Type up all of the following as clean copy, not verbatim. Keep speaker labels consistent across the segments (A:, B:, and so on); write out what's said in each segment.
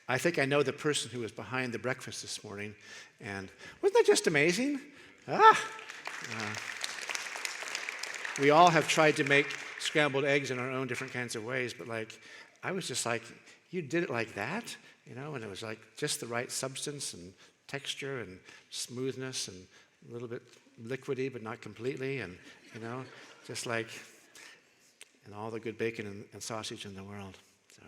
A: I think I know the person who was behind the breakfast this morning, and wasn't that just amazing? We all have tried to make scrambled eggs in our own different kinds of ways, but I was just like, you did it like that, and it was like just the right substance and texture and smoothness and a little bit liquidy, but not completely, and just like, and all the good bacon and sausage in the world. So,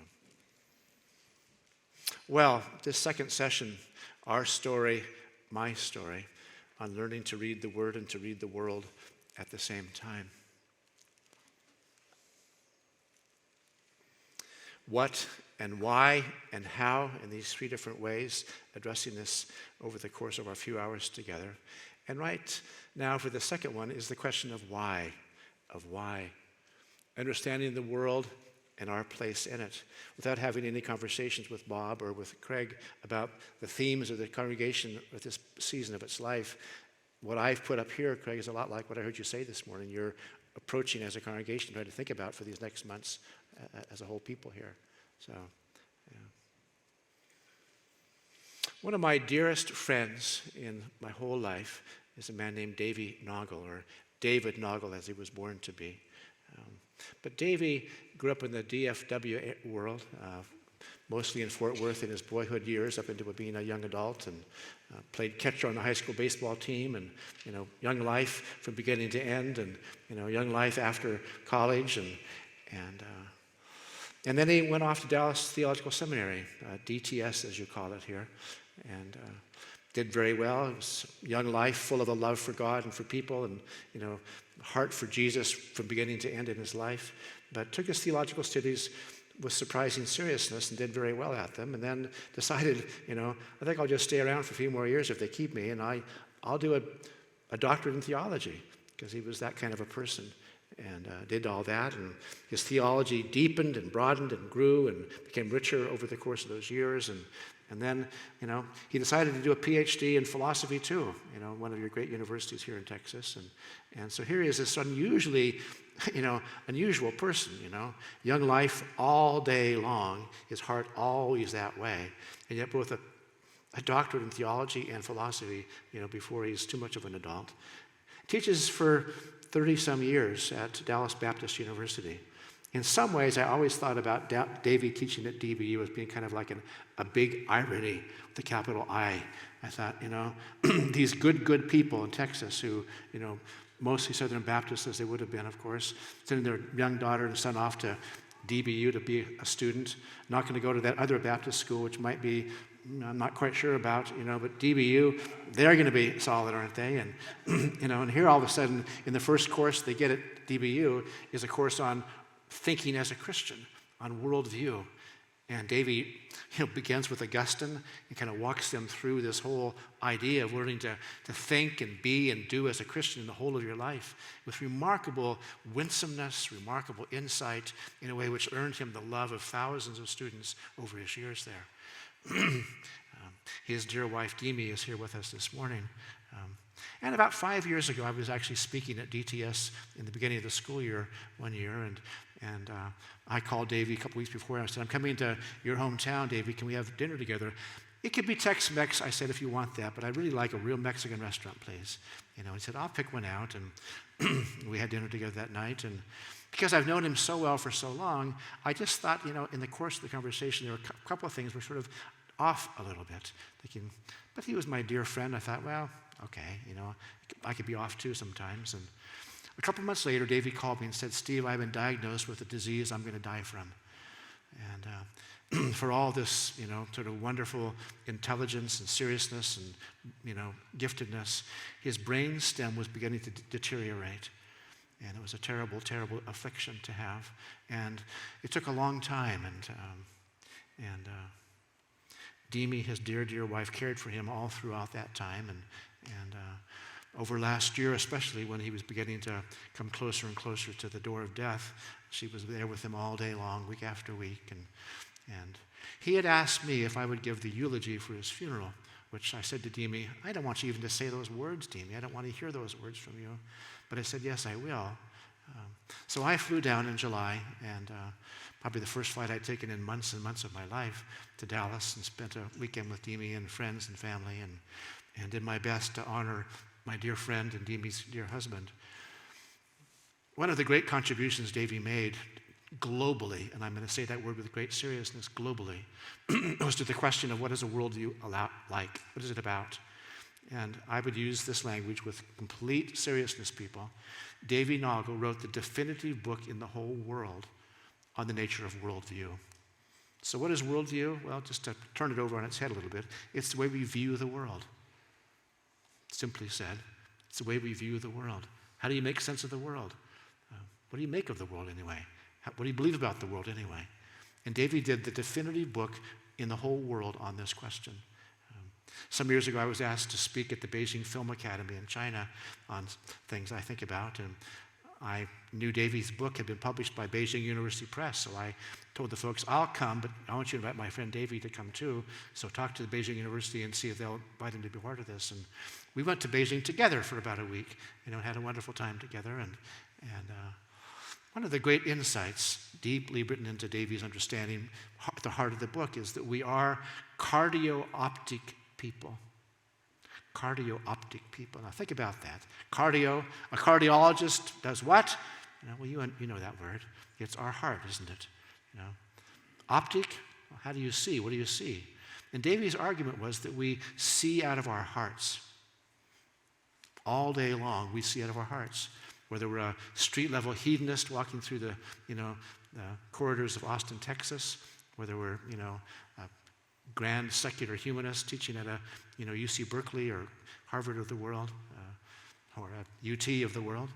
A: well, this second session, our story, my story, on learning to read the Word and to read the world at the same time. What and why and how in these three different ways, addressing this over the course of our few hours together. And right now for the second one is the question of why. Understanding the world and our place in it, without having any conversations with Bob or with Craig about the themes of the congregation at this season of its life. What I've put up here, Craig, is a lot like what I heard you say this morning. You're approaching as a congregation, trying to think about for these next months as a whole people here. So, yeah. One of my dearest friends in my whole life is a man named Davy Noggle, or David Noggle as he was born to be. But Davy grew up in the DFW world, mostly in Fort Worth in his boyhood years, up into being a young adult, and played catcher on the high school baseball team, and young life from beginning to end, and young life after college, and then he went off to Dallas Theological Seminary, DTS as you call it here, and did very well. It was a young life full of a love for God and for people, and heart for Jesus from beginning to end in his life. But took his theological studies with surprising seriousness and did very well at them, and then decided, I think I'll just stay around for a few more years if they keep me, and I'll do a doctorate in theology, because he was that kind of a person, and did all that, and his theology deepened and broadened and grew and became richer over the course of those years, and then, he decided to do a PhD in philosophy too, one of your great universities here in Texas, and so here he is, this unusually, unusual person, young life all day long, his heart always that way, and yet both a doctorate in theology and philosophy, before he's too much of an adult. Teaches for 30-some years at Dallas Baptist University. In some ways, I always thought about Davy teaching at DBU as being kind of like a big irony with a capital I. I thought, these good people in Texas who, mostly Southern Baptists as they would have been, of course, sending their young daughter and son off to DBU to be a student, not going to go to that other Baptist school, which might be, I'm not quite sure about, but DBU, they're going to be solid, aren't they? And, and here all of a sudden, in the first course they get at DBU is a course on thinking as a Christian, on worldview. And Davy, begins with Augustine and kind of walks them through this whole idea of learning to think and be and do as a Christian in the whole of your life with remarkable winsomeness, remarkable insight in a way which earned him the love of thousands of students over his years there. His dear wife, Demi, is here with us this morning. And about 5 years ago, I was actually speaking at DTS in the beginning of the school year one year, and I called Davy a couple weeks before, and I said, I'm coming to your hometown, Davy, can we have dinner together? It could be Tex-Mex, I said, if you want that, but I'd really like a real Mexican restaurant, please. He said, I'll pick one out, and we had dinner together that night, and because I've known him so well for so long, I just thought, in the course of the conversation, there were a couple of things were sort of off a little bit, thinking, but he was my dear friend. I thought, well, okay, I could be off too sometimes. And a couple months later, Davey called me and said, Steve, I've been diagnosed with a disease I'm going to die from. And for all this, sort of wonderful intelligence and seriousness and, giftedness, his brain stem was beginning to deteriorate. And it was a terrible, terrible affliction to have. And it took a long time. And Demi, his dear, dear wife, cared for him all throughout that time. And over last year, especially when he was beginning to come closer and closer to the door of death, she was there with him all day long, week after week. And he had asked me if I would give the eulogy for his funeral, which I said to Demi, I don't want you even to say those words, Demi. I don't want to hear those words from you. But I said, yes, I will. So I flew down in July, and probably the first flight I'd taken in months and months of my life to Dallas, and spent a weekend with Demi and friends and family, and did my best to honor my dear friend and Demi's dear husband. One of the great contributions Davy made globally, and I'm going to say that word with great seriousness, globally, was to the question of what is a worldview like? What is it about? And I would use this language with complete seriousness, people. Davy Noggle wrote the definitive book in the whole world on the nature of worldview. So what is worldview? Well, just to turn it over on its head a little bit, it's the way we view the world. Simply said, it's the way we view the world. How do you make sense of the world? What do you make of the world anyway? What do you believe about the world anyway? And Davy did the definitive book in the whole world on this question. Some years ago, I was asked to speak at the Beijing Film Academy in China on things I think about, and I knew Davy's book had been published by Beijing University Press, so I told the folks, I'll come, but I want you to invite my friend Davy to come too, so talk to the Beijing University and see if they'll invite him to be part of this. And we went to Beijing together for about a week, had a wonderful time together, and one of the great insights deeply written into Davy's understanding at the heart of the book is that we are cardio-optic people. Cardio-optic people. Now think about that. Cardio, a cardiologist does what? Well, you know that word. It's our heart, isn't it? Optic, well, how do you see? What do you see? And Davy's argument was that we see out of our hearts. All day long, we see out of our hearts. Whether we're a street-level hedonist walking through the corridors of Austin, Texas, whether we're, a grand secular humanist teaching at a, UC Berkeley or Harvard of the world, or a UT of the world,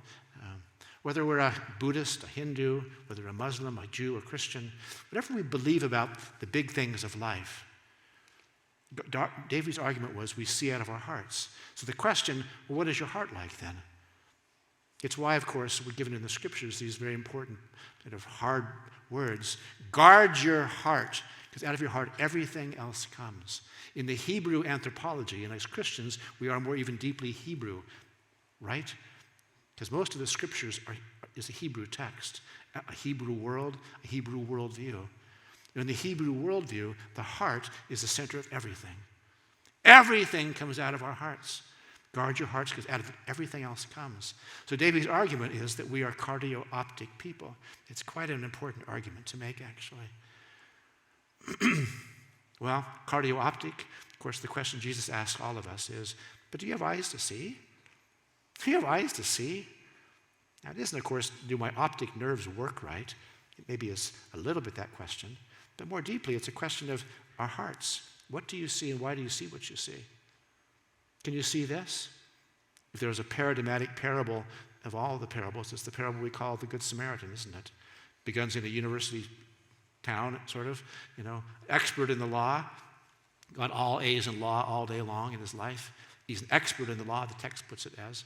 A: whether we're a Buddhist, a Hindu, whether a Muslim, a Jew, or Christian, whatever we believe about the big things of life, Davy's argument was we see out of our hearts. So the question, well, what is your heart like then? It's why, of course, we're given in the scriptures these very important kind of hard words. Guard your heart, because out of your heart everything else comes. In the Hebrew anthropology, and as Christians, we are more even deeply Hebrew, right? Because most of the scriptures is a Hebrew text, a Hebrew world, a Hebrew worldview. In the Hebrew worldview, the heart is the center of everything. Everything comes out of our hearts. Guard your hearts, because out of it, everything else comes. So Davy's argument is that we are cardio-optic people. It's quite an important argument to make, actually. Well, cardio-optic, of course, the question Jesus asks all of us is, but do you have eyes to see? Do you have eyes to see? Now, it isn't, of course, do my optic nerves work right? It maybe is a little bit that question. But more deeply, it's a question of our hearts. What do you see, and why do you see what you see? Can you see this? If there's a paradigmatic parable of all the parables, it's the parable we call the Good Samaritan, isn't it? Begins in a university town, sort of, expert in the law, got all A's in law all day long in his life. He's an expert in the law, the text puts it as.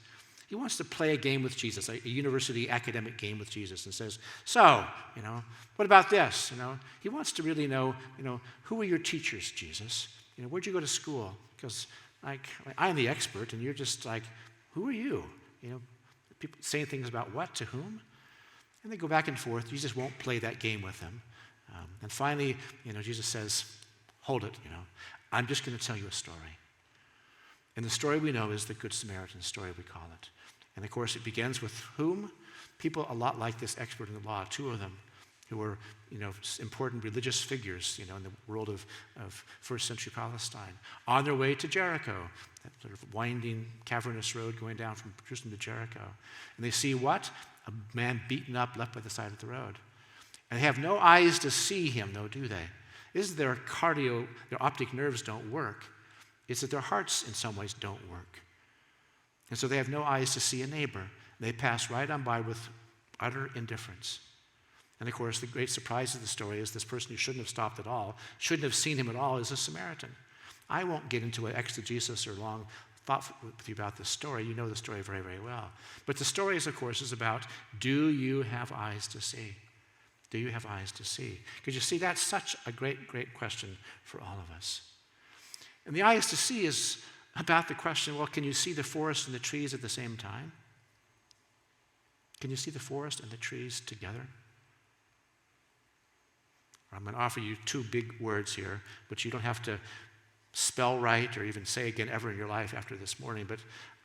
A: He wants to play a game with Jesus, a university academic game with Jesus, and says, so, what about this? He wants to really know, who are your teachers, Jesus? Where'd you go to school? Because I'm the expert, and you're just like, who are you? People saying things about what, to whom? And they go back and forth. Jesus won't play that game with them. And finally, Jesus says, hold it, I'm just going to tell you a story. And the story we know is the Good Samaritan story, we call it. And of course, it begins with whom? People a lot like this expert in the law, two of them, who were, important religious figures, in the world of first century Palestine, on their way to Jericho, that sort of winding, cavernous road going down from Jerusalem to Jericho. And they see what? A man beaten up, left by the side of the road. And they have no eyes to see him, though, do they? It isn't their optic nerves don't work. It's that their hearts, in some ways, don't work. And so they have no eyes to see a neighbor. They pass right on by with utter indifference. And of course, the great surprise of the story is this person who shouldn't have stopped at all, shouldn't have seen him at all, is a Samaritan. I won't get into an exegesis or long thought with you about this story. You know the story very, very well. But the story, of course, is about, do you have eyes to see? Do you have eyes to see? Because you see, that's such a great, great question for all of us. And the eyes to see is about the question, well, can you see the forest and the trees at the same time? Can you see the forest and the trees together? I'm going to offer you two big words here, which you don't have to spell right or even say again ever in your life after this morning, but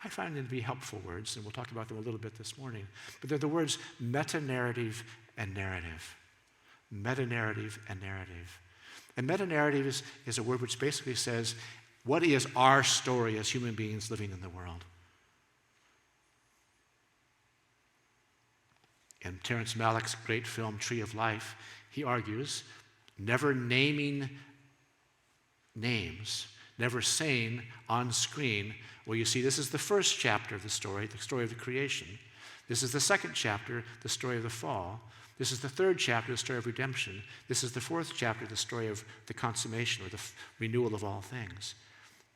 A: I find them to be helpful words, and we'll talk about them a little bit this morning. But they're the words metanarrative and narrative. Metanarrative and narrative. And metanarrative is a word which basically says, what is our story as human beings living in the world? In Terrence Malick's great film, Tree of Life, he argues, never naming names, never saying on screen, well, you see, this is the first chapter of the story of the creation. This is the second chapter, the story of the fall. This is the third chapter, the story of redemption. This is the fourth chapter, the story of the consummation or the renewal of all things.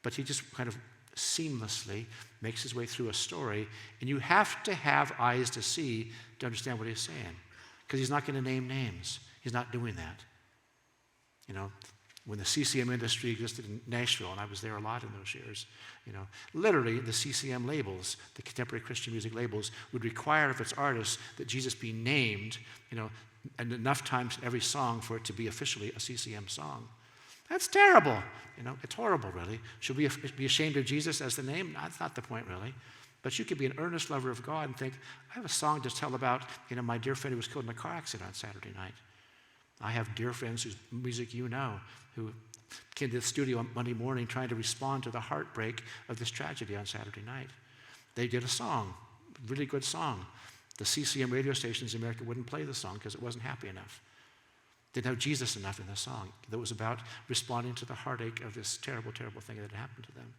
A: But he just kind of seamlessly makes his way through a story, and you have to have eyes to see to understand what he's saying, because he's not going to name names. He's not doing that. You know, when the CCM industry existed in Nashville, and I was there a lot in those years, you know, literally the CCM labels, the contemporary Christian music labels, would require of its artists that Jesus be named, you know, and enough times in every song for it to be officially a CCM song. That's terrible. You know, it's horrible, really. Should we be ashamed of Jesus as the name? That's not the point, really. But you could be an earnest lover of God and think, I have a song to tell about, you know, my dear friend who was killed in a car accident on Saturday night. I have dear friends whose music you know, who came to the studio on Monday morning trying to respond to the heartbreak of this tragedy on Saturday night. They did a song, a really good song. The CCM radio stations in America wouldn't play the song because it wasn't happy enough. Didn't have Jesus enough in the song that was about responding to the heartache of this terrible, terrible thing that had happened to them.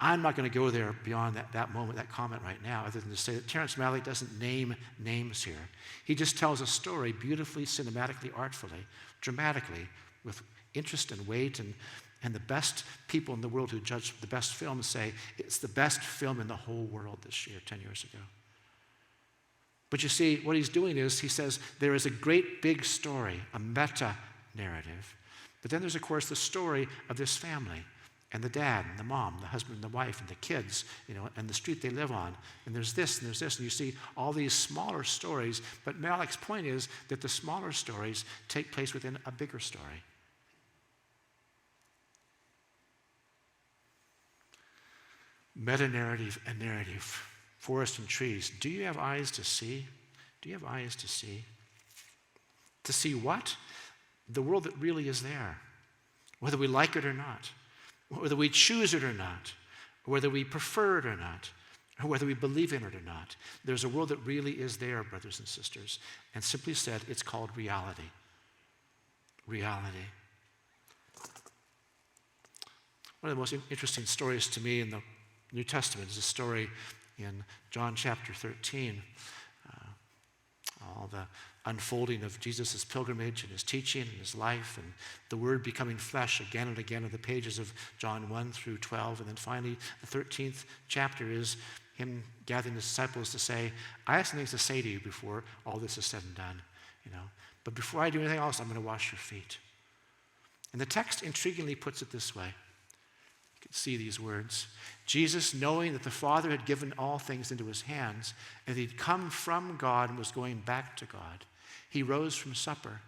A: I'm not going to go there beyond that moment, that comment right now, other than to say that Terrence Malick doesn't name names here. He just tells a story beautifully, cinematically, artfully, dramatically, with interest and weight, and the best people in the world who judge the best films say it's the best film in the whole world this year, 10 years ago. But you see, what he's doing is he says there is a great big story, a meta-narrative. But then there's, of course, the story of this family and the dad and the mom, the husband and the wife and the kids, you know, and the street they live on. And there's this and there's this. And you see all these smaller stories. But Malick's point is that the smaller stories take place within a bigger story. Meta-narrative and narrative. Forest and trees. Do you have eyes to see? Do you have eyes to see? To see what? The world that really is there. Whether we like it or not. Whether we choose it or not. Or whether we prefer it or not. Or whether we believe in it or not. There's a world that really is there, brothers and sisters. And simply said, it's called reality. Reality. One of the most interesting stories to me in the New Testament is a story in John chapter 13, all the unfolding of Jesus' pilgrimage and his teaching and his life and the Word becoming flesh again and again in the pages of John 1 through 12. And then finally, the 13th chapter is him gathering his disciples to say, I have some things to say to you before all this is said and done, you know. But before I do anything else, I'm going to wash your feet. And the text intriguingly puts it this way. You can see these words. Jesus, knowing that the Father had given all things into his hands, and that he'd come from God and was going back to God, he rose from supper.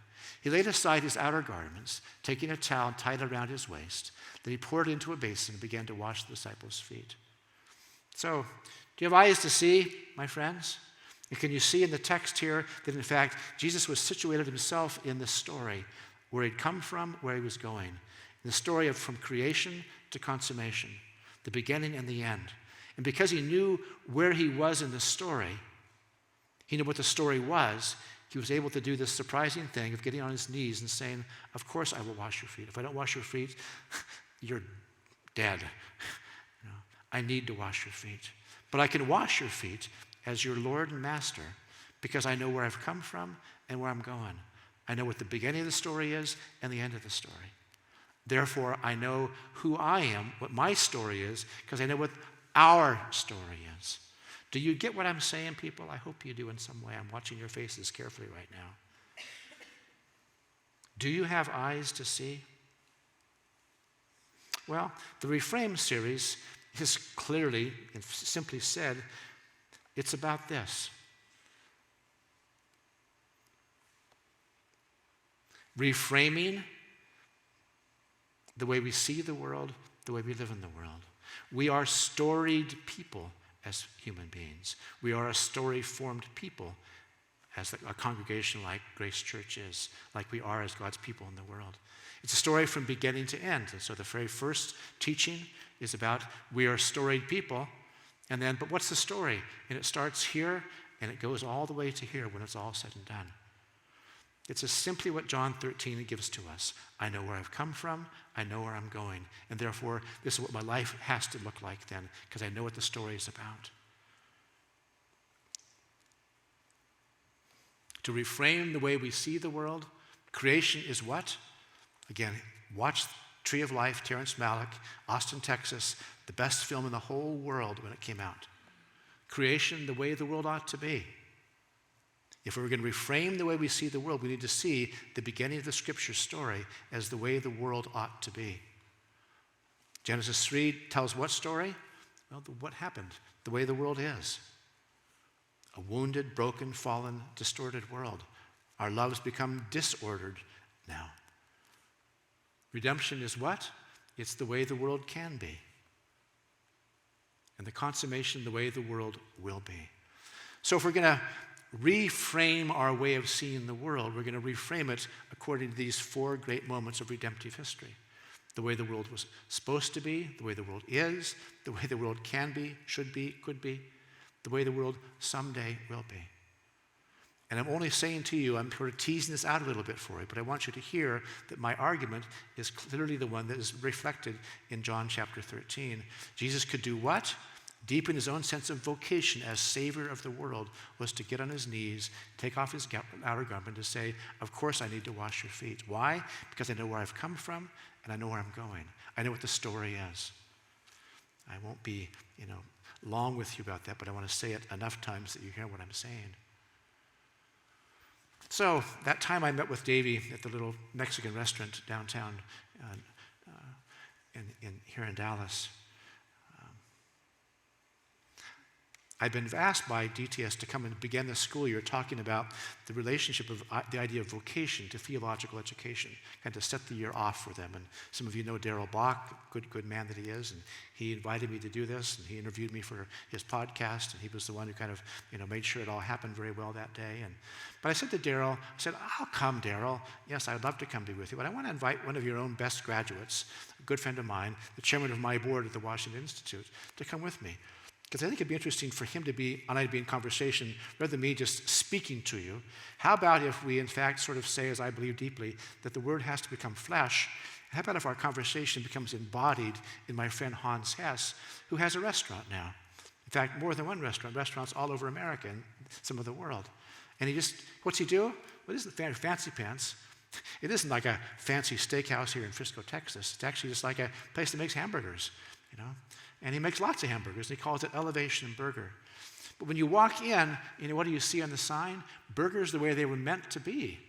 A: He laid aside his outer garments, taking a towel and tied it around his waist. Then he poured it into a basin and began to wash the disciples' feet. So, do you have eyes to see, my friends? And can you see in the text here that, in fact, Jesus was situated himself in the story, where he'd come from, where he was going. In the story of from creation to consummation, the beginning and the end. And because he knew where he was in the story, he knew what the story was, he was able to do this surprising thing of getting on his knees and saying, of course I will wash your feet. If I don't wash your feet, you're dead. You know, I need to wash your feet. But I can wash your feet as your Lord and Master because I know where I've come from and where I'm going. I know what the beginning of the story is and the end of the story. Therefore, I know who I am, what my story is, because I know what our story is. Do you get what I'm saying, people? I hope you do in some way. I'm watching your faces carefully right now. Do you have eyes to see? Well, the ReFrame series is clearly and simply said, it's about this. reframing the way we see the world, the way we live in the world. We are storied people as human beings. We are a story-formed people as a congregation like Grace Church is, like we are as God's people in the world. It's a story from beginning to end. And so the very first teaching is about we are storied people. And then, but what's the story? And it starts here and it goes all the way to here when it's all said and done. It's just simply what John 13 gives to us. I know where I've come from. I know where I'm going. And therefore, this is what my life has to look like then, because I know what the story is about. To reframe the way we see the world, creation is what? Again, watch Tree of Life, Terrence Malick, Austin, Texas, the best film in the whole world when it came out. Creation, the way the world ought to be. If we're going to reframe the way we see the world, we need to see the beginning of the Scripture story as the way the world ought to be. Genesis 3 tells what story? Well, what happened, the way the world is. A wounded, broken, fallen, distorted world. Our loves become disordered now. Redemption is what? It's the way the world can be. And the consummation, the way the world will be. So if we're going to reframe our way of seeing the world, we're going to reframe it according to these four great moments of redemptive history. The way the world was supposed to be, the way the world is, the way the world can be, should be, could be, the way the world someday will be. And I'm only saying to you, I'm sort of teasing this out a little bit for you, but I want you to hear that my argument is clearly the one that is reflected in John chapter 13. Jesus could do what? Deep in his own sense of vocation as Savior of the world was to get on his knees, take off his outer garment, to say, of course I need to wash your feet. Why? Because I know where I've come from and I know where I'm going. I know what the story is. I won't be, long with you about that, but I want to say it enough times that you hear what I'm saying. So that time I met with Davey at the little Mexican restaurant downtown here in Dallas. I've been asked by DTS to come and begin the school year talking about the relationship of the idea of vocation to theological education, and to set the year off for them. And some of you know Daryl Bach, good man that he is, and he invited me to do this, and he interviewed me for his podcast, and he was the one who kind of made sure it all happened very well that day. But I said to Daryl, I'll come, Daryl. Yes, I'd love to come be with you, but I want to invite one of your own best graduates, a good friend of mine, the chairman of my board at the Washington Institute, to come with me. Because I think it'd be interesting for him to be, and I'd be in conversation, rather than me just speaking to you. How about if we, in fact, sort of say, as I believe deeply, that the Word has to become flesh? How about if our conversation becomes embodied in my friend Hans Hess, who has a restaurant now? In fact, more than one restaurants all over America and some of the world. And what's he do? Well, it isn't fancy pants. It isn't like a fancy steakhouse here in Frisco, Texas. It's actually just like a place that makes hamburgers, And he makes lots of hamburgers, and he calls it Elevation Burger. But when you walk in, what do you see on the sign? Burgers the way they were meant to be.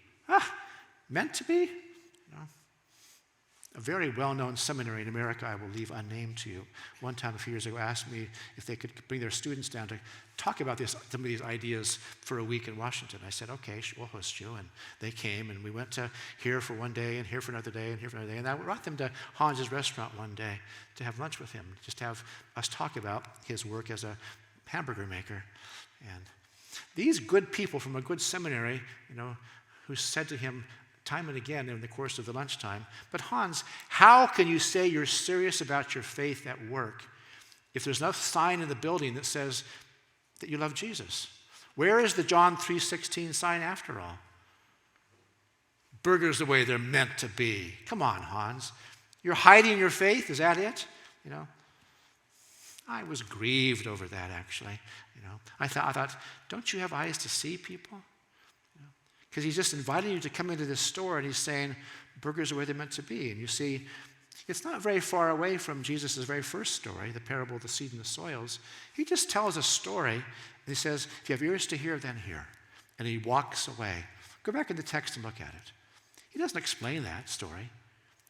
A: Meant to be? A very well-known seminary in America I will leave unnamed to you. One time a few years ago asked me if they could bring their students down to talk about some of these ideas for a week in Washington. I said, okay, we'll host you. And they came, and we went to here for one day, and here for another day, and here for another day. And I brought them to Hans's restaurant one day to have lunch with him, just to have us talk about his work as a hamburger maker. And these good people from a good seminary, who said to him time and again in the course of the lunchtime, but Hans, how can you say you're serious about your faith at work if there's no sign in the building that says that you love Jesus? Where is the John 3:16 sign after all? Burgers the way they're meant to be. Come on, Hans. You're hiding your faith? Is that it? I was grieved over that, actually. I thought, don't you have eyes to see, people? Because he's just inviting you to come into this store, and he's saying, burgers are where they're meant to be. And you see, it's not very far away from Jesus' very first story, the parable of the seed and the soils. He just tells a story, and he says, if you have ears to hear, then hear. And he walks away. Go back in the text and look at it. He doesn't explain that story.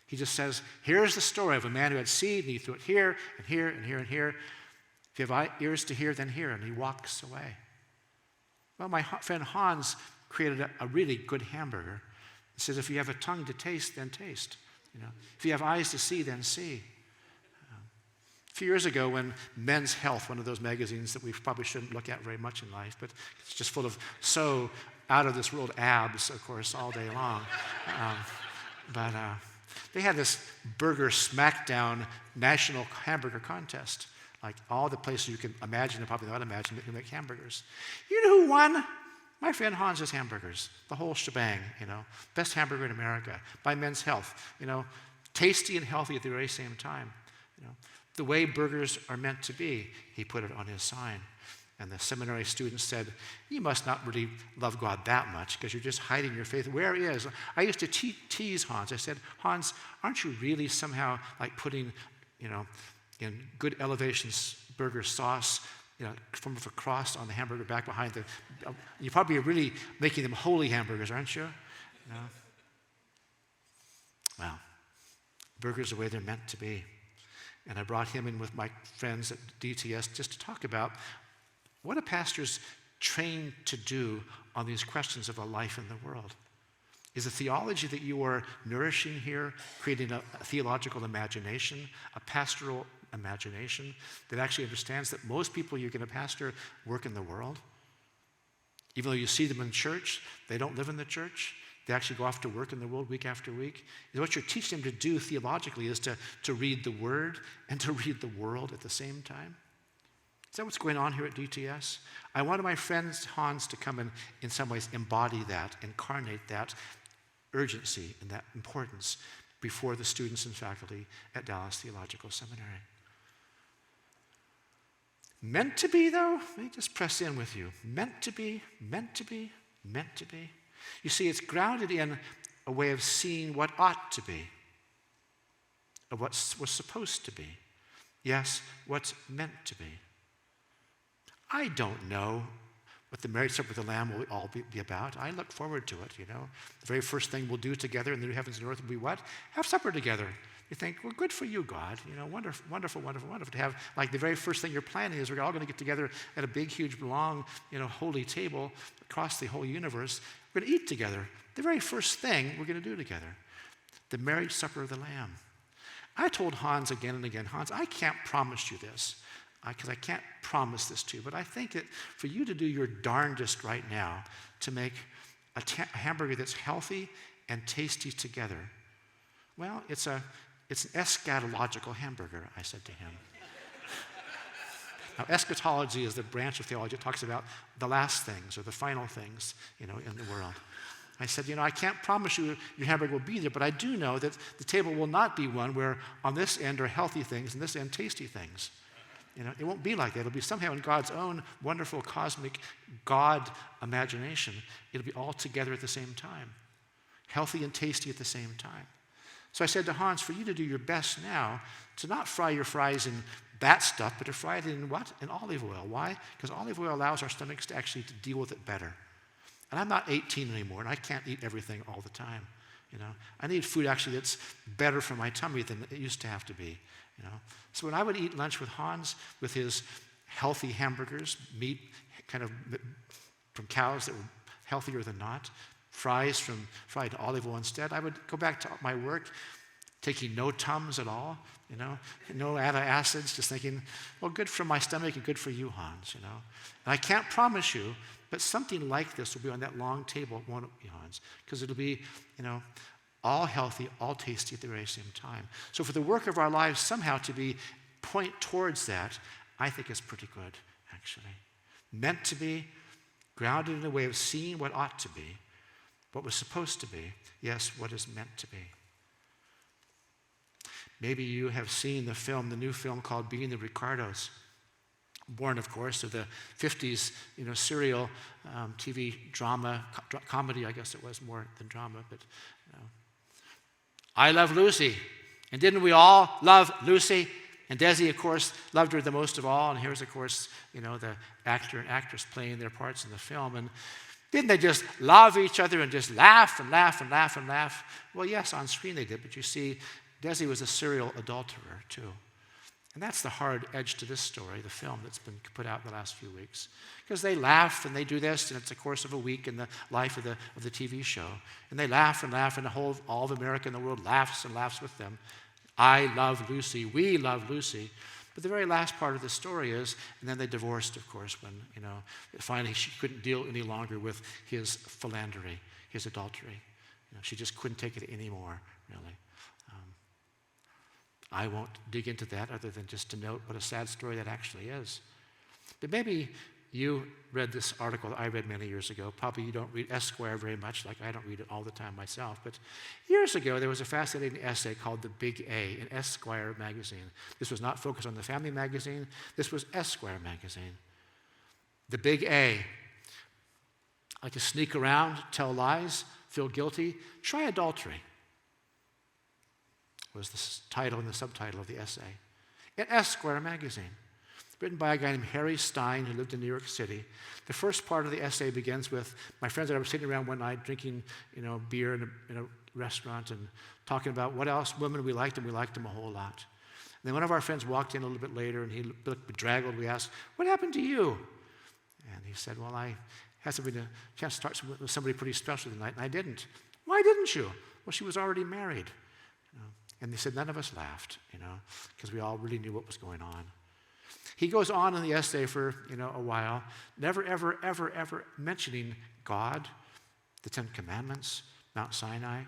A: He just says, here's the story of a man who had seed, and he threw it here, and here, and here, and here. If you have ears to hear, then hear. And he walks away. Well, my friend Hans created a really good hamburger. It says, if you have a tongue to taste, then taste. If you have eyes to see, then see. A few years ago when Men's Health, one of those magazines that we probably shouldn't look at very much in life, but it's just full of so out-of-this-world abs, of course, all day long. But they had this burger smackdown national hamburger contest. Like all the places you can imagine and probably not imagine that can make hamburgers. You know who won? My friend Hans's Hamburgers, the whole shebang, Best hamburger in America by Men's Health, tasty and healthy at the very same time. The way burgers are meant to be, he put it on his sign. And the seminary students said, you must not really love God that much because you're just hiding your faith. Where is? I used to tease Hans. I said, Hans, aren't you really somehow like putting, in good elevation burger sauce, from a cross on the hamburger back behind the, you probably are really making them holy hamburgers, aren't you? Well, burgers are the way they're meant to be. And I brought him in with my friends at DTS just to talk about what a pastor's trained to do on these questions of a life in the world. Is the theology that you are nourishing here creating a theological imagination, a pastoral imagination that actually understands that most people you're going to pastor work in the world? Even though you see them in church, they don't live in the church. They actually go off to work in the world week after week. What you're teaching them to do theologically is to read the Word and to read the world at the same time. Is that what's going on here at DTS? I wanted my friend Hans to come and in some ways embody that, incarnate that urgency and that importance before the students and faculty at Dallas Theological Seminary. Meant to be, though? Let me just press in with you. Meant to be, meant to be, meant to be. You see, it's grounded in a way of seeing what ought to be, of what was supposed to be. Yes, what's meant to be. I don't know what the marriage supper of the Lamb will all be about. I look forward to it, The very first thing we'll do together in the new heavens and earth will be what? Have supper together. You think, well, good for you, God. Wonderful, wonderful, wonderful, wonderful to have, like the very first thing you're planning is we're all going to get together at a big, huge, long, holy table across the whole universe. We're going to eat together. The very first thing we're going to do together. The marriage supper of the Lamb. I told Hans again and again, Hans, I can't promise you this, because I can't promise this to you, but I think that for you to do your darndest right now to make a hamburger that's healthy and tasty together, well, it's an eschatological hamburger, I said to him. Now, eschatology is the branch of theology that talks about the last things or the final things, in the world. I said, I can't promise you your hamburger will be there, but I do know that the table will not be one where on this end are healthy things and this end tasty things. It won't be like that. It'll be somehow in God's own wonderful cosmic God imagination. It'll be all together at the same time, healthy and tasty at the same time. So I said to Hans, for you to do your best now, to not fry your fries in that stuff, but to fry it in what? In olive oil. Why? Because olive oil allows our stomachs to actually to deal with it better. And I'm not 18 anymore, and I can't eat everything all the time. I need food actually that's better for my tummy than it used to have to be. So when I would eat lunch with Hans, with his healthy hamburgers, meat kind of from cows that were healthier than not, fries from fried olive oil instead, I would go back to my work taking no Tums at all, no antacids, just thinking, well, good for my stomach and good for you, Hans, And I can't promise you, but something like this will be on that long table, won't it be, Hans? Because it'll be, all healthy, all tasty at the very same time. So for the work of our lives somehow to point towards that, I think is pretty good, actually. Meant to be, grounded in a way of seeing what ought to be, what was supposed to be, yes, what is meant to be. Maybe you have seen the new film called Being the Ricardos. Born, of course, of the 50s, serial TV drama, comedy, I guess it was more than drama, but I Love Lucy. And didn't we all love Lucy? And Desi, of course, loved her the most of all. And here's, of course, the actor and actress playing their parts in the film. And didn't they just love each other and just laugh and laugh and laugh and laugh? Well, yes, on screen they did, but you see, Desi was a serial adulterer, too. And that's the hard edge to this story, the film that's been put out in the last few weeks. Because they laugh and they do this, and it's the course of a week in the life of the TV show. And they laugh, and all of America and the world laughs and laughs with them. I love Lucy. We love Lucy. But the very last part of the story is, and then they divorced, of course, when, finally she couldn't deal any longer with his philandering, his adultery. She just couldn't take it anymore, really. I won't dig into that other than just to note what a sad story that actually is. But maybe you read this article that I read many years ago. Probably you don't read Esquire very much, like I don't read it all the time myself. But years ago, there was a fascinating essay called The Big A in Esquire magazine. This was not focused on the family magazine. This was Esquire magazine. The Big A. Like to sneak around, tell lies, feel guilty, try adultery. Was the title and the subtitle of the essay. In Esquire magazine, written by a guy named Harry Stein who lived in New York City. The first part of the essay begins with my friends and I were sitting around one night drinking, beer in a restaurant and talking about what else women we liked, and we liked them a whole lot. And then one of our friends walked in a little bit later and he looked bedraggled. We asked, "What happened to you?" And he said, "Well, I had a chance to start with somebody pretty special tonight, and I didn't." "Why didn't you?" "Well, she was already married." And they said none of us laughed, because we all really knew what was going on. He goes on in the essay for, a while, never, ever, ever, ever mentioning God, the Ten Commandments, Mount Sinai.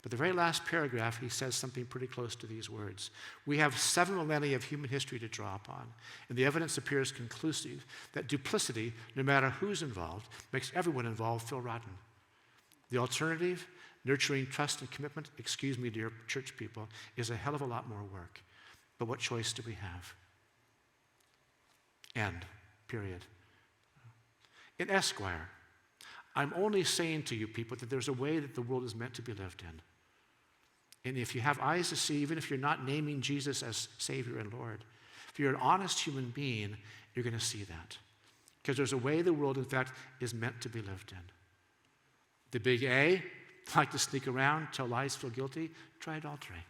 A: But the very last paragraph, he says something pretty close to these words. "We have 7 millennia of human history to draw upon, and the evidence appears conclusive that duplicity, no matter who's involved, makes everyone involved feel rotten. The alternative, nurturing trust and commitment, excuse me, dear church people, is a hell of a lot more work. But what choice do we have?" End. Period. In Esquire, I'm only saying to you people that there's a way that the world is meant to be lived in. And if you have eyes to see, even if you're not naming Jesus as Savior and Lord, if you're an honest human being, you're going to see that. Because there's a way the world, in fact, is meant to be lived in. The big A, like to sneak around, tell lies, feel guilty, try adultery.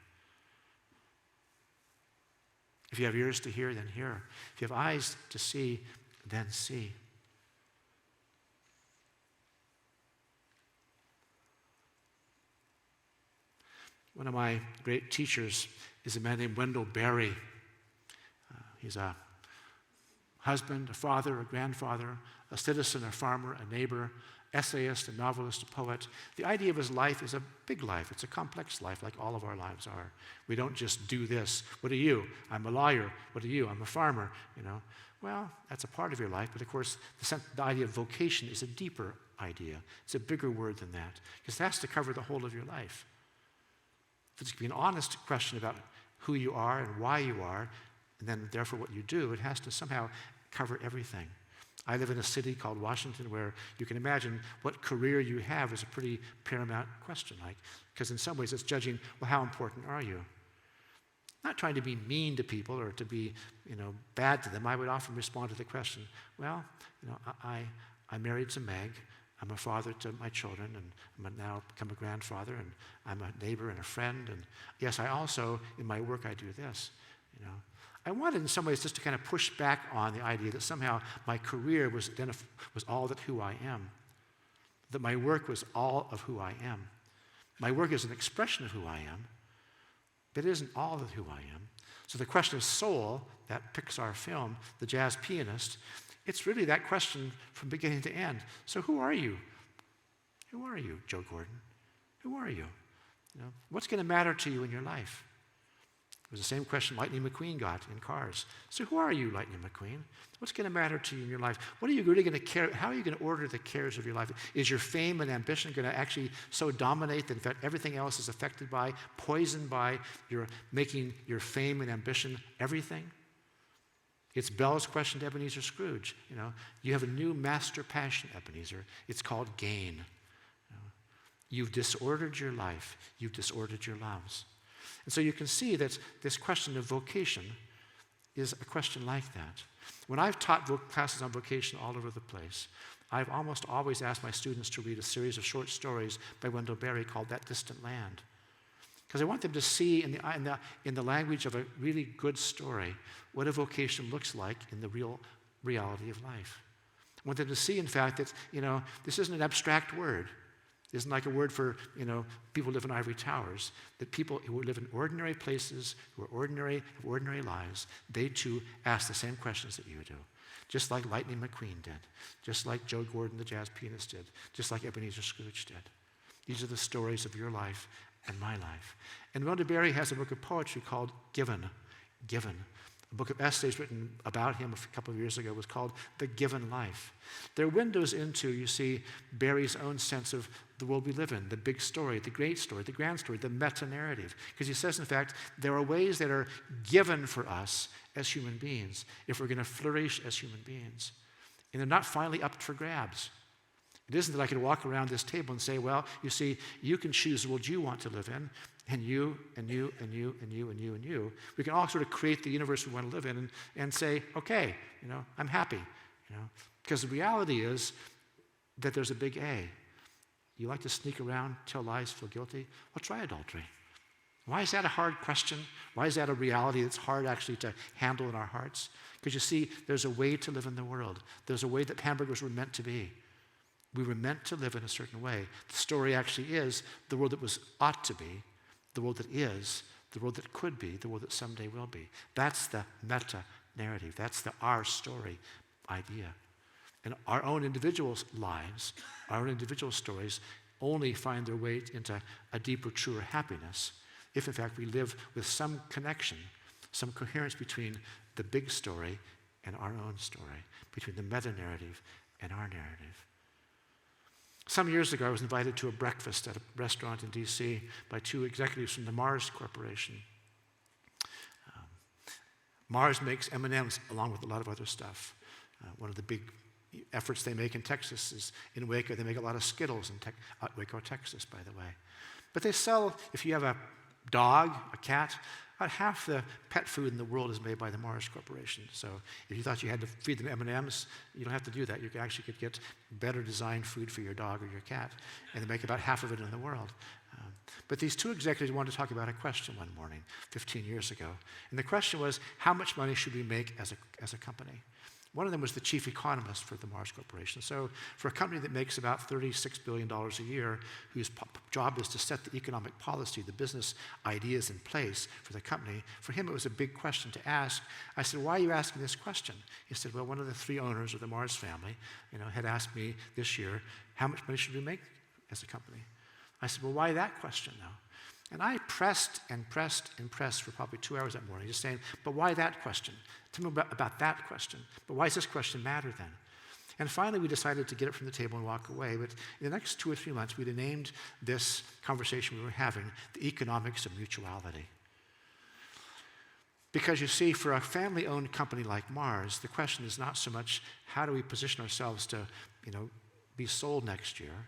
A: If you have ears to hear, then hear. If you have eyes to see, then see. One of my great teachers is a man named Wendell Berry. He's a husband, a father, a grandfather, a citizen, a farmer, a neighbor, essayist, a novelist, a poet. The idea of his life is a big life. It's a complex life, like all of our lives are. We don't just do this. What are you? I'm a lawyer. What are you? I'm a farmer. Well, that's a part of your life, but of course, the idea of vocation is a deeper idea. It's a bigger word than that, because it has to cover the whole of your life. If it's to be an honest question about who you are and why you are, and then therefore what you do, it has to somehow cover everything. I live in a city called Washington where you can imagine what career you have is a pretty paramount question, because in some ways it's judging, well, how important are you? Not trying to be mean to people or to be, bad to them. I would often respond to the question, well, I married to Meg. I'm a father to my children, and I'm now become a grandfather, and I'm a neighbor and a friend. And yes, I also, in my work, I do this, I wanted in some ways just to kind of push back on the idea that somehow my career was all that who I am, that my work was all of who I am. My work is an expression of who I am, but it isn't all of who I am. So the question of soul, that Pixar film, The Jazz Pianist, it's really that question from beginning to end. So who are you? Who are you, Joe Gordon? Who are you? What's going to matter to you in your life? It was the same question Lightning McQueen got in Cars. So who are you, Lightning McQueen? What's going to matter to you in your life? What are you really going to care? How are you going to order the cares of your life? Is your fame and ambition going to actually so dominate that in fact everything else is affected by, poisoned by your making your fame and ambition everything? It's Bell's question to Ebenezer Scrooge. You have a new master passion, Ebenezer. It's called gain. You've disordered your life. You've disordered your loves. And so you can see that this question of vocation is a question like that. When I've taught classes on vocation all over the place, I've almost always asked my students to read a series of short stories by Wendell Berry called That Distant Land. Because I want them to see in the language of a really good story what a vocation looks like in the real reality of life. I want them to see, in fact, that, this isn't an abstract word. It isn't like a word for, people who live in ivory towers. That people who live in ordinary places, who are ordinary, have ordinary lives, they too ask the same questions that you do. Just like Lightning McQueen did. Just like Joe Gordon, the jazz pianist, did. Just like Ebenezer Scrooge did. These are the stories of your life and my life. And Rhonda Berry has a book of poetry called Given. A book of essays written about him a couple of years ago was called The Given Life. They're windows into, you see, Berry's own sense of the world we live in, the big story, the great story, the grand story, the meta-narrative. Because he says, in fact, there are ways that are given for us as human beings if we're going to flourish as human beings. And they're not finally up for grabs. It isn't that I can walk around this table and say, well, you see, you can choose the world you want to live in, and you, and you, and you, and you, and you, and you. We can all sort of create the universe we want to live in and say, okay, I'm happy. Because the reality is that there's a big A. You like to sneak around, tell lies, feel guilty? Well, try adultery. Why is that a hard question? Why is that a reality that's hard actually to handle in our hearts? Because you see, there's a way to live in the world. There's a way that hamburgers were meant to be. We were meant to live in a certain way. The story actually is the world that ought to be, the world that is, the world that could be, the world that someday will be. That's the meta-narrative. That's the our story idea. And our own individual lives, our own individual stories only find their way into a deeper, truer happiness if, in fact, we live with some connection, some coherence between the big story and our own story, between the meta-narrative and our narrative. Some years ago, I was invited to a breakfast at a restaurant in D.C. by two executives from the Mars Corporation. Mars makes M&Ms along with a lot of other stuff. One of the big efforts they make in Texas is in Waco. They make a lot of Skittles in Waco, Texas, by the way. But they sell, if you have a dog, a cat, about half the pet food in the world is made by the Mars Corporation. So if you thought you had to feed them M&Ms, you don't have to do that. You actually could get better designed food for your dog or your cat, and they make about half of it in the world. But these two executives wanted to talk about a question one morning, 15 years ago. And the question was, how much money should we make as a company? One of them was the chief economist for the Mars Corporation. So for a company that makes about $36 billion a year, whose job is to set the economic policy, the business ideas in place for the company, for him it was a big question to ask. I said, why are you asking this question? He said, well, one of the three owners of the Mars family had asked me this year, how much money should we make as a company? I said, well, why that question though? And I pressed and pressed and pressed for probably 2 hours that morning, just saying, but why that question? Tell me about that question. But why does this question matter then? And finally, we decided to get it from the table and walk away. But in the next 2 or 3 months, we'd named this conversation we were having the economics of mutuality. Because you see, for a family-owned company like Mars, the question is not so much how do we position ourselves to, be sold next year.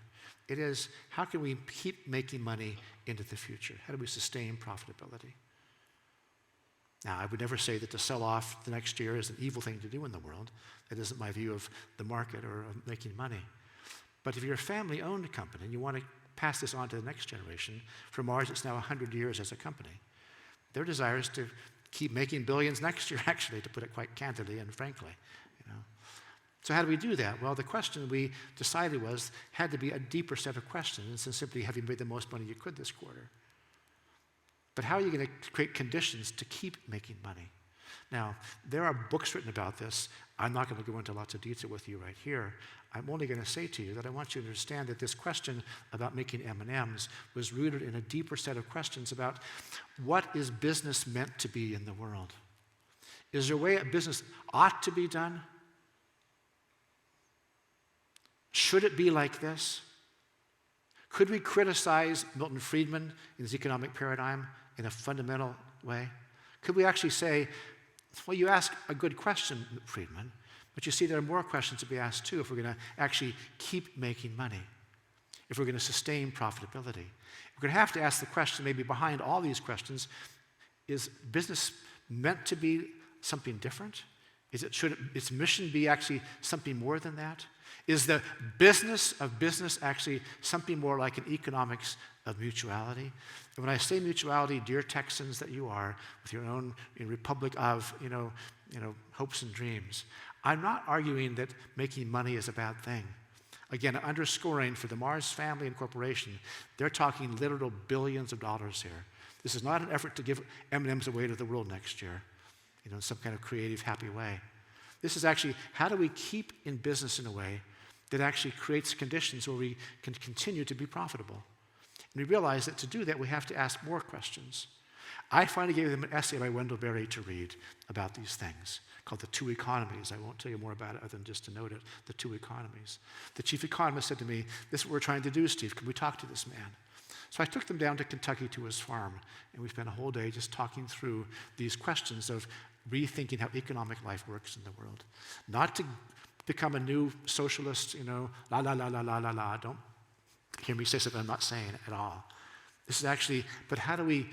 A: It is, how can we keep making money into the future? How do we sustain profitability? Now, I would never say that to sell off the next year is an evil thing to do in the world. That isn't my view of the market or of making money. But if you're a family-owned company and you want to pass this on to the next generation, for Mars, it's now 100 years as a company. Their desire is to keep making billions next year, actually, to put it quite candidly and frankly. So how do we do that? Well, the question we decided had to be a deeper set of questions than simply have you made the most money you could this quarter. But how are you going to create conditions to keep making money? Now, there are books written about this. I'm not going to go into lots of detail with you right here. I'm only going to say to you that I want you to understand that this question about making M&Ms was rooted in a deeper set of questions about what is business meant to be in the world? Is there a way a business ought to be done? Should it be like this? Could we criticize Milton Friedman in his economic paradigm in a fundamental way? Could we actually say, well, you ask a good question, Friedman, but you see there are more questions to be asked too if we're going to actually keep making money, if we're going to sustain profitability. We're going to have to ask the question maybe behind all these questions, is business meant to be something different? Should its mission be actually something more than that? Is the business of business actually something more like an economics of mutuality. And when I say mutuality, dear Texans that you are, with your own republic of hopes and dreams, I'm not arguing that making money is a bad thing. Again, underscoring for the Mars family and corporation, they're talking literal billions of dollars here. This is not an effort to give M&Ms away to the world next year, in some kind of creative, happy way. This is actually, how do we keep in business in a way that actually creates conditions where we can continue to be profitable? And we realize that to do that, we have to ask more questions. I finally gave them an essay by Wendell Berry to read about these things, called The Two Economies. I won't tell you more about it other than just to note it, The Two Economies. The chief economist said to me, "This is what we're trying to do, Steve. Can we talk to this man?" So I took them down to Kentucky to his farm, and we spent a whole day just talking through these questions of rethinking how economic life works in the world. Not to become a new socialist, la, la, la, la, la, la, la. Don't hear me say something I'm not saying at all. This is actually, but how do we,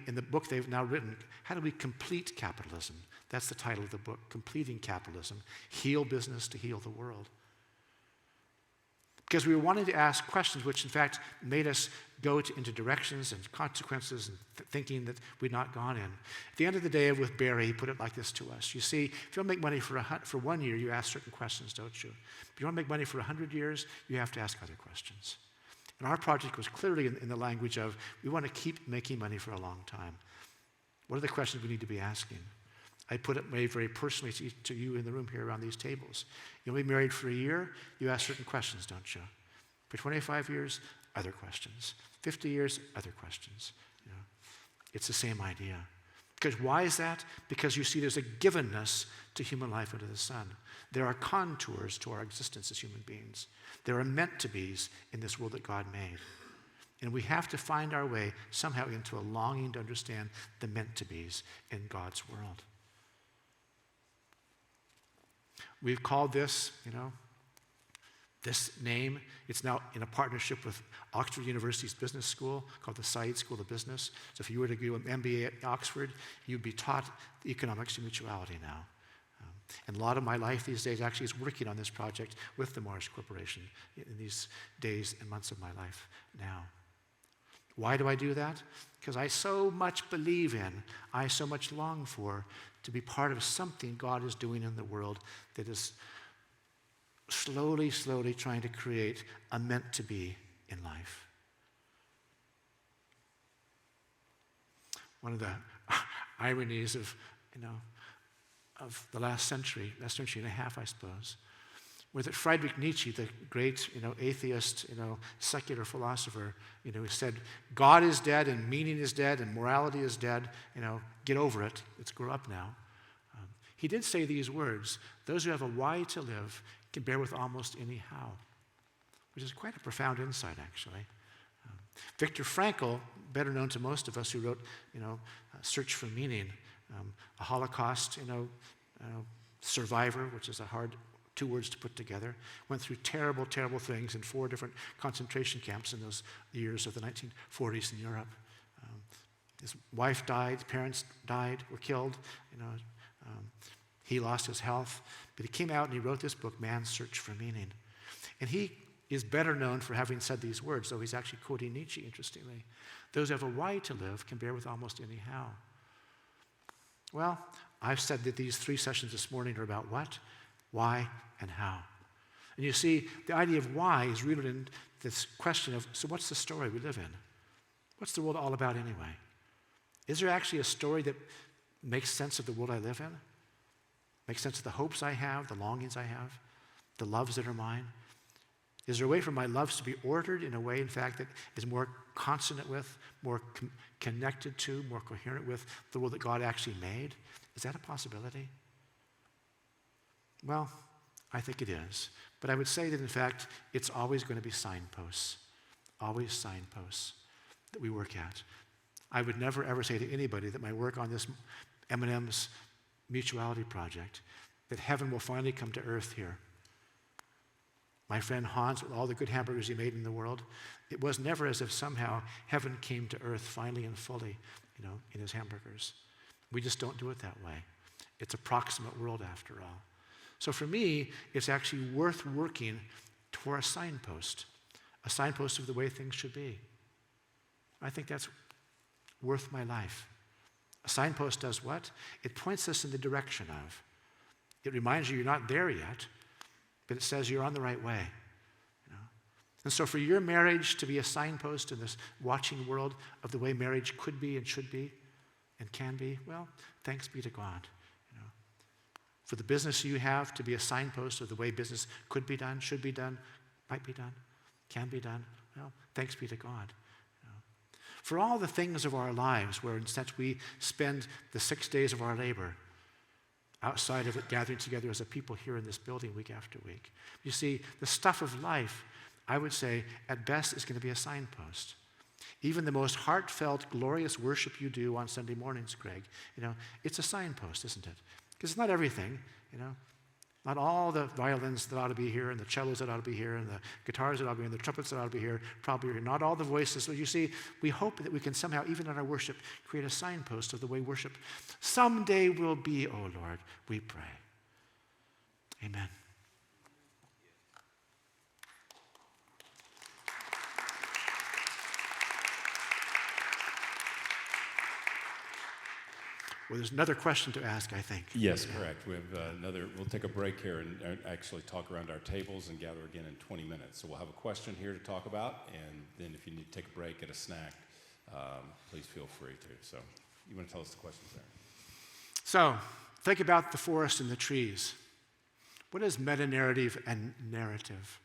A: in the book they've now written, how do we complete capitalism? That's the title of the book, Completing Capitalism. Heal business to heal the world. Because we were wanting to ask questions which, in fact, made us go into directions and consequences and thinking that we'd not gone in. At the end of the day, with Barry, he put it like this to us. You see, if you want to make money for 1 year, you ask certain questions, don't you? If you want to make money for 100 years, you have to ask other questions. And our project was clearly in the language of, we want to keep making money for a long time. What are the questions we need to be asking? I put it very, very personally to you in the room here around these tables. You'll be married for a year, you ask certain questions, don't you? For 25 years, other questions. 50 years, other questions. It's the same idea. Because why is that? Because you see there's a givenness to human life under the sun. There are contours to our existence as human beings. There are meant-to-bes in this world that God made. And we have to find our way somehow into a longing to understand the meant-to-bes in God's world. We've called this, this name, it's now in a partnership with Oxford University's business school called the Said School of Business. So if you were to do an MBA at Oxford, you'd be taught the economics of mutuality now. And a lot of my life these days actually is working on this project with the Mars Corporation in these days and months of my life now. Why do I do that? Because I so much believe in, I so much long for, to be part of something God is doing in the world that is slowly, slowly trying to create a meant-to-be in life. One of the ironies of the last century and a half, I suppose, were that Friedrich Nietzsche, the great, atheist, secular philosopher, who said, God is dead and meaning is dead and morality is dead, get over it, let's grow up now. He did say these words, those who have a why to live can bear with almost any how, which is quite a profound insight, actually. Viktor Frankl, better known to most of us, who wrote, Search for Meaning, a Holocaust, survivor, which is a hard 2 words to put together, went through terrible, terrible things in 4 different concentration camps in those years of the 1940s in Europe. His wife died, parents died, were killed. He lost his health, but he came out and he wrote this book, Man's Search for Meaning. And he is better known for having said these words, though he's actually quoting Nietzsche, interestingly. Those who have a why to live can bear with almost any how. Well, I've said that these 3 sessions this morning are about what, why, and how. And you see, the idea of why is rooted in this question of, so what's the story we live in? What's the world all about anyway? Is there actually a story that makes sense of the world I live in? Makes sense of the hopes I have, the longings I have, the loves that are mine? Is there a way for my loves to be ordered in a way, in fact, that is more consonant with, more connected to, more coherent with the world that God actually made? Is that a possibility? Well, I think it is. But I would say that, in fact, it's always going to be signposts. Always signposts that we work at. I would never, ever say to anybody that my work on this M&M's mutuality project, that heaven will finally come to earth here. My friend Hans, with all the good hamburgers he made in the world, it was never as if somehow heaven came to earth finally and fully, in his hamburgers. We just don't do it that way. It's a proximate world after all. So for me, it's actually worth working toward a signpost of the way things should be. I think that's worth my life. A signpost does what? It points us in the direction of. It reminds you you're not there yet, but it says you're on the right way. And so for your marriage to be a signpost in this watching world of the way marriage could be and should be and can be, well, thanks be to God. For the business you have to be a signpost of the way business could be done, should be done, might be done, can be done, well, thanks be to God. For all the things of our lives where instead we spend the 6 days of our labor outside of it, gathering together as a people here in this building week after week. You see, the stuff of life, I would say, at best is going to be a signpost. Even the most heartfelt, glorious worship you do on Sunday mornings, Greg, it's a signpost, isn't it? Because it's not everything, Not all the violins that ought to be here, and the cellos that ought to be here, and the guitars that ought to be here, and the trumpets that ought to be here, probably here. Not all the voices. But you see, we hope that we can somehow, even in our worship, create a signpost of the way worship someday will be, oh Lord, we pray. Amen. Well, there's another question to ask, I think.
B: Yes, correct. We have we'll take a break here and actually talk around our tables and gather again in 20 minutes. So we'll have a question here to talk about, and then if you need to take a break, get a snack, please feel free to. So you want to tell us the questions there?
A: So think about the forest and the trees. What is metanarrative and narrative?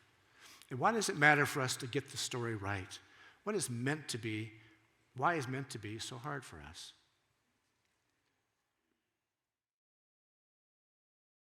A: And why does it matter for us to get the story right? What is meant to be, why is meant to be so hard for us?